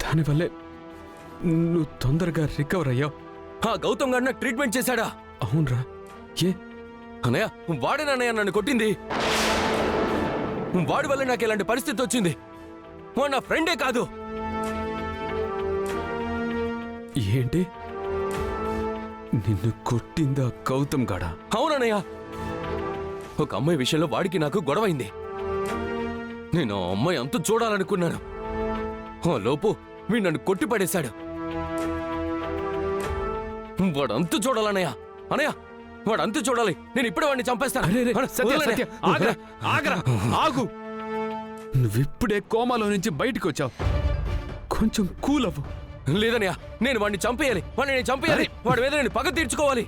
దానివల్లే నువ్వు తొందరగా రికవర్ అయ్యావు. గౌతమ్ గారు నాకు ట్రీట్మెంట్ చేశాడా? అవునరా. ఏ అన్నయ్య, వాడేనన్నయ్య నన్ను కొట్టింది. వాడి వల్ల నాకు ఇలాంటి పరిస్థితి వచ్చింది. వాడు నా ఫ్రెండే కాదు. ఏంటి, నిన్ను కొట్టిందా గౌతమ్ గాడా? అవునన్నయ్య, ఒక అమ్మాయి విషయంలో వాడికి నాకు గొడవైంది. నేను ఆ అమ్మాయి అంత చూడాలనుకున్నాను. ఆ లోపు వీడు నన్ను కొట్టి పడేశాడు. వాడు అంత చూడాలన్నయ్య. అన్నయ్య, వాడు అంత చూడాలి. నేను ఇప్పుడే వాడిని చంపేస్తాను. ఆగు. నువ్విప్పుడే కోమాలో నుంచి బయటికి వచ్చావు. కొంచెం కూల్ అవ్వు. లేదన్నయ్య, నేను వాడిని చంపేయాలి. వాడిని నేను చంపేయాలి. వాడి మీద నేను పగ తీర్చుకోవాలి.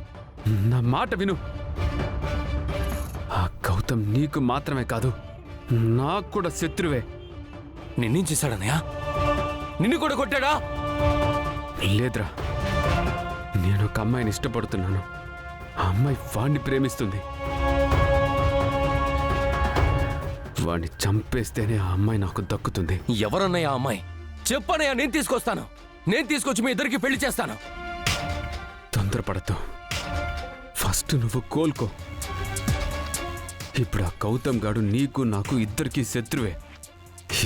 నా మాట విను. ఆ గౌతమ్ నీకు మాత్రమే కాదు, నాకు కూడా శత్రువే. నిన్నేం చేశాడన్నయ్య? నిన్ను కూడా కొట్టాడా? లేదురా, నేను ఒక అమ్మాయిని ఇష్టపడుతున్నాను. ఆ అమ్మాయి వాణ్ణి ప్రేమిస్తుంది. వాణ్ణి చంపేస్తేనే ఆ అమ్మాయి నాకు దక్కుతుంది. ఎవరన్నయ్య ఆ అమ్మాయి? చెప్పన్నయ్య, నేను తీసుకొస్తాను. నేను తీసుకొచ్చి మీ ఇద్దరికి పెళ్లి చేస్తాను. తొందరపడద్దు. ఫస్ట్ నువ్వు కోలుకో. ఇప్పుడు ఆ గౌతమ్ గాడు నీకు నాకు ఇద్దరికీ శత్రువే.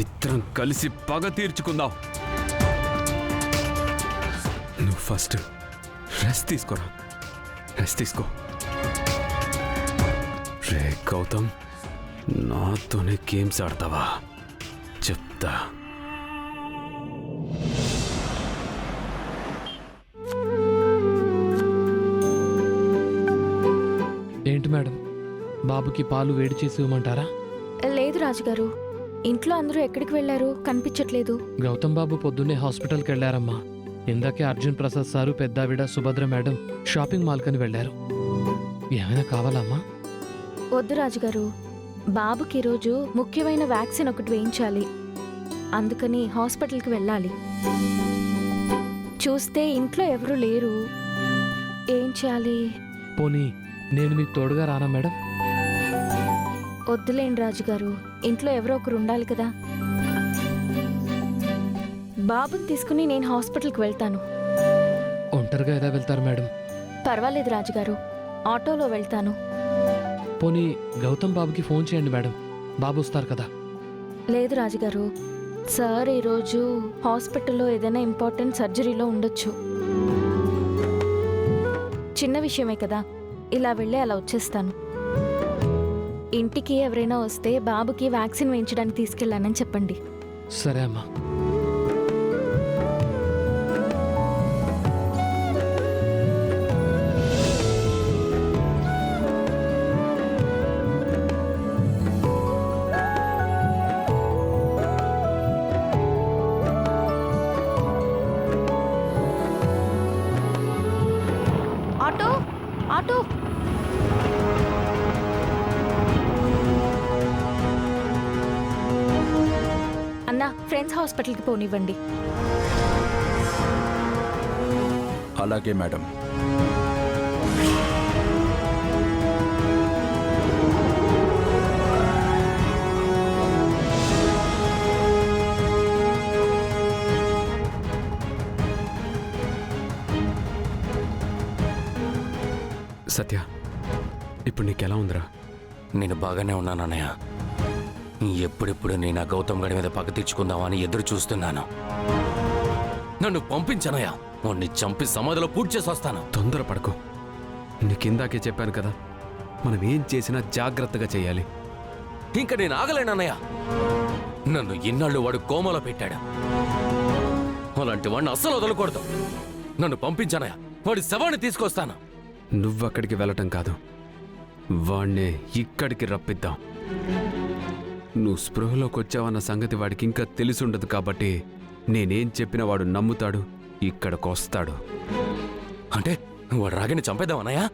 ఇద్దరం కలిసి పగ తీర్చుకుందాం. నువ్వు ఫస్ట్ రెస్ట్ తీసుకోరా. రెస్ట్ తీసుకో. రే గౌతమ్, నాతోనే గేమ్స్ ఆడతావా? చెప్తా. ఏంటి మేడం, బాబుకి పాలు వేడి చేసి ఇవ్వమంటారా? లేదు రాజుగారు, ఇంట్లో అందరూ ఎక్కడికి వెళ్లారు? కనిపించట్లేదు. గౌతమ్ బాబు పొద్దున్నే హాస్పిటల్కి వెళ్లారమ్మా. ఇందాకే అర్జున్ ప్రసాద్ సారు, పెద్దావిడ సుభద్ర మేడం షాపింగ్ మాల్ కని వెళ్లారు. ఏమైనా కావాలమ్మా? వద్దు రాజుగారు, బాబుకి ఈరోజు ముఖ్యమైన వ్యాక్సిన్ ఒకటి వేయించాలి. అందుకని హాస్పిటల్కి వెళ్ళాలి. చూస్తే ఇంట్లో ఎవరూ లేరు. ఏం చేయాలి? పోనీ నేను మీకు తోడుగా రానా మేడం? వద్దులేండి రాజుగారు, ఇంట్లో ఎవరో ఒకరు ఉండాలి కదా. బాబుని తీసుకుని నేను హాస్పిటల్కి వెళ్తాను. ఒంటరిగా ఎలా వెళ్తారు మేడం? పర్వాలేదు రాజుగారు, ఆటోలో వెళ్తాను. పోనీ గౌతమ్ బాబుకి ఫోన్ చేయండి మేడం, బాబు వస్తారు కదా. లేదు రాజుగారు, సార్ ఈరోజు హాస్పిటల్లో ఏదైనా ఇంపార్టెంట్ సర్జరీలో ఉండొచ్చు. చిన్న విషయమే కదా, ఇలా వెళ్ళి అలా వచ్చేస్తాను. ఇంటికి ఎవరైనా వస్తే బాబుకి వ్యాక్సిన్ వేయించడానికి తీసుకెళ్ళానని చెప్పండి. సరే అమ్మా. Auto, auto. అన్నా, ఫ్రెండ్స్ హాస్పిటల్కి పోనివ్వండి. అలాగే మేడం. సత్య, ఇప్పుడు నీకెలా ఉందిరా? నేను బాగానే ఉన్నాను అన్నయ్య. ఎప్పుడెప్పుడు నేను ఆ గౌతమ్ గడి మీద పగ తీర్చుకుందామని ఎదురు చూస్తున్నాను. నన్ను పంపించనయ్య, వాణ్ణి చంపి సమాధిలో పూడ్చి చేసి వస్తాను. తొందరపడకు. నీకిందాకే చెప్పాను కదా, మనం ఏం చేసినా జాగ్రత్తగా చేయాలి. ఇంకా నేను ఆగలేనన్నయ్య. నన్ను ఇన్నాళ్ళు వాడు కోమలో పెట్టాడు. అలాంటి వాడిని అస్సలు వదలకూడదు. నన్ను పంపించనయ్య, వాడి శవాన్ని తీసుకొస్తాను. నువ్వక్కడికి వెళ్ళటం కాదు, వాణ్ణే ఇక్కడికి రప్పిద్దాం. నువ్వు స్పృహలోకి వచ్చావన్న సంగతి వాడికి ఇంకా తెలిసుండదు కాబట్టి నేనేం చెప్పినా వాడు నమ్ముతాడు, ఇక్కడికి వస్తాడు. అంటే వాడు రాగిని చంపేద్దామన్నయ్యా?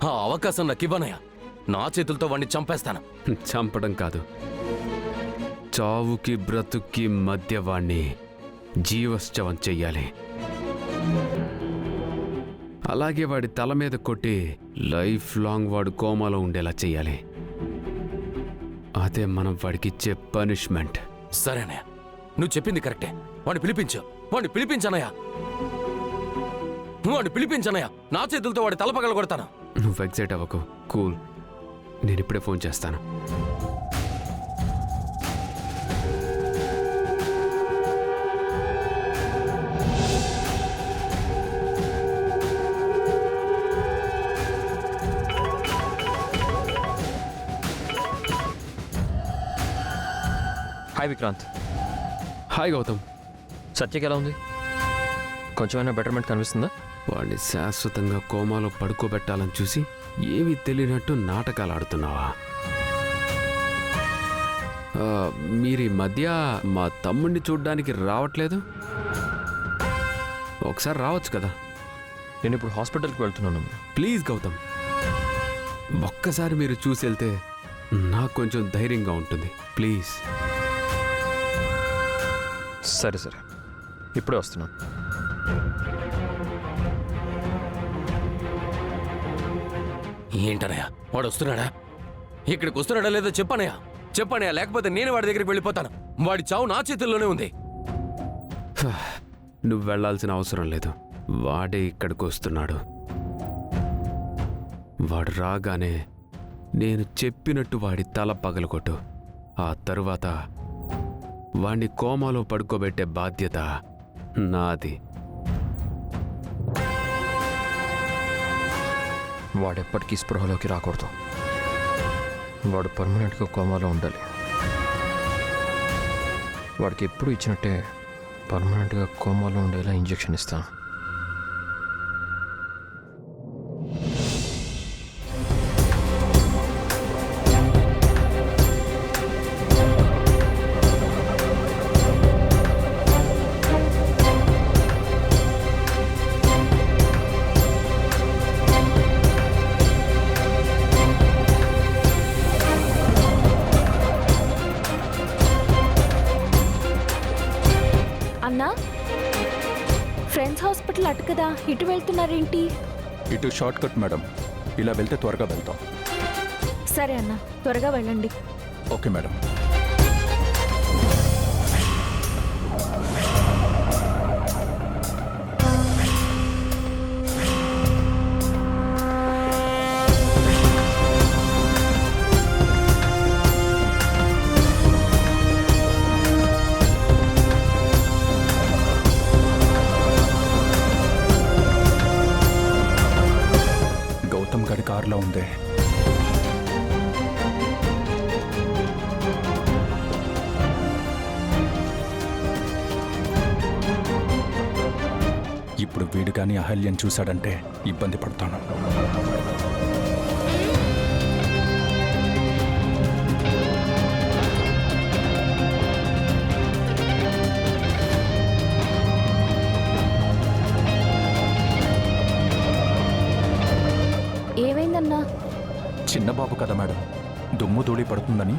ఆ అవకాశం నాకు ఇవ్వనయ్యా. నా చేతులతో వాడిని చంపేస్తాను. చంపడం కాదు, చావుకి బ్రతుక్కి మధ్య వాణ్ణి జీవశ్చవం చెయ్యాలి. అలాగే వాడి తల మీద కొట్టి లైఫ్ లాంగ్ వాడు కోమాలో ఉండేలా చెయ్యాలి. అదే మనం వాడికిచ్చే పనిష్మెంట్. సరేనే, నువ్వు చెప్పింది కరెక్టే. వాడిని పిలిపించనయ్యా. వాడిని పిలిపించనయ్యా. నా చేతులతో వాడి తల పగల కొడతాను. నువ్వు ఎగ్జైట్ అవ్వకు, కూల్. నేను ఇప్పుడే ఫోన్ చేస్తాను. హాయ్ విక్రాంత్. హాయ్ గౌతమ్. సత్యకి ఎలా ఉంది? కొంచెమైనా బెటర్మెంట్ కనిపిస్తుందా? వాడిని శాశ్వతంగా కోమాలో పడుకోబెట్టాలని చూసి ఏమీ తెలియనట్టు నాటకాలు ఆడుతున్నావా? మీరు ఈ మధ్య మా తమ్ముడిని చూడ్డానికి రావట్లేదు? ఒకసారి రావచ్చు కదా. నేను ఇప్పుడు హాస్పిటల్కి వెళ్తున్నాను. ప్లీజ్ గౌతమ్, ఒక్కసారి మీరు చూసి వెళ్తే నాకు కొంచెం ధైర్యంగా ఉంటుంది. ప్లీజ్. సరే ఇప్పుడే వస్తున్నాను. ఏంటనయ్యా వాడు వస్తున్నాడా? ఇక్కడికి వస్తున్నాడా లేదో చెప్పనయ్యా. లేకపోతే నేను వాడి దగ్గరికి వెళ్ళిపోతాను. వాడి చావు నా చేతుల్లోనే ఉంది. నువ్వు వెళ్ళాల్సిన అవసరం లేదు. వాడే ఇక్కడికి వస్తున్నాడు. వాడు రాగానే నేను చెప్పినట్టు వాడి తల పగలగొట్టు. ఆ తరువాత వాణ్ణి కోమాలో పడుకోబెట్టే బాధ్యత నాది. వాడెప్పటికీ స్పృహలోకి రాకూడదు. వాడు పర్మనెంట్గా కోమాలో ఉండాలి. వాడికి ఎప్పుడు ఇచ్చినట్టే పర్మనెంట్గా కోమాలో ఉండేలా ఇంజెక్షన్ ఇస్తాను. అన్నా, ఫ్రెండ్స్ హాస్పిటల్ అటు కదా, ఇటు వెళ్తున్నారేంటి? ఇటు షార్ట్ కట్ మేడం. ఇలా వెళ్తే త్వరగా వెళ్తాం. సరే అన్న, త్వరగా వెళ్ళండి. Okay madam. గౌతమ్ గడి కారులో ఉంది. ఇప్పుడు వీడు కానీ అహల్యం చూశాడంటే ఇబ్బంది పడతాను. ఏమైందన్నా? చిన్న బాబు కదా మేడం, దుమ్ము ధూళి పడుతుందని